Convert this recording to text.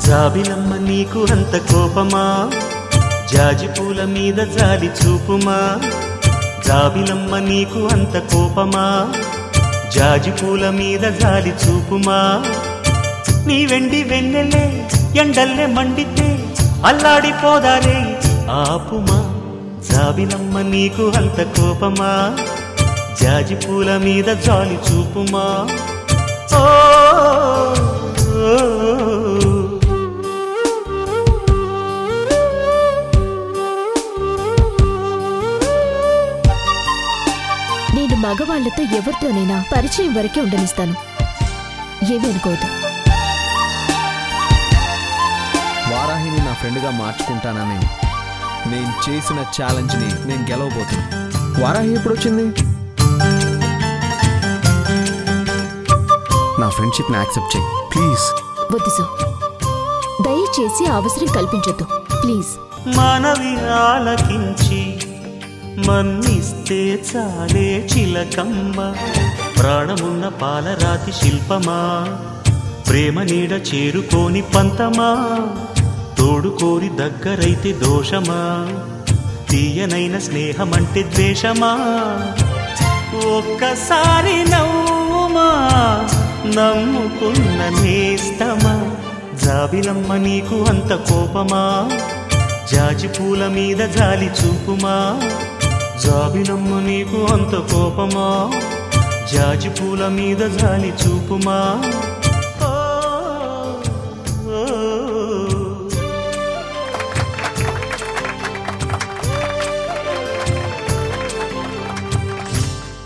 జాబిలమ్మ నీకు అంత కోపమా జాజి పూల మీద జాలి చూపుమా జాబిలమ్మ నీకు అంత కోపమా జాజి పూల మీద జాలి చూపుమా నీ వెండి వెన్నెలే ఎండల్లే మండితే అల్లాడిపోదారే ఆపుమా జాబిలమ్మ నీకు అంత కోపమా జాజి పూల మీద జాలి చూపుమా ఓ నేను మగవాళ్లతో ఎవరితోనైనా పరిచయం వరకే ఉండనిస్తాను, ఏమనుకోదు. వారాహిని నా ఫ్రెండ్గా మార్చుకుంటానని నేను చేసిన ఛాలెంజ్ని నేను గెలవబోతున్నా. వారాహి ఎప్పుడు వచ్చింది? నా ఫ్రెండ్షిప్ని యాక్సెప్ట్ చేయి ప్లీజ్. వద్దు సో, దయచేసి అవసరం కల్పించొద్దు ప్లీజ్. మనవి ఆలకించి మన్నిస్తే చాలే చిలకమ్మ ప్రాణమున్న పాలరాతి శిల్పమా ప్రేమ నీడ చేరుకోని పంతమా తోడుకోరి దగ్గరైతే దోషమా తీయనైన స్నేహమంటే ద్వేషమా ఒక్కసారి నవ్వుమా నమ్ముకున్న నేస్తమా జాబిలమ్మ నీకు అంత కోపమా జాజి పూల మీద జాలి చూపుమా జాబిలమ్మ నీకు అంత కోపమా జాజి పూల మీద జాలి చూపుమా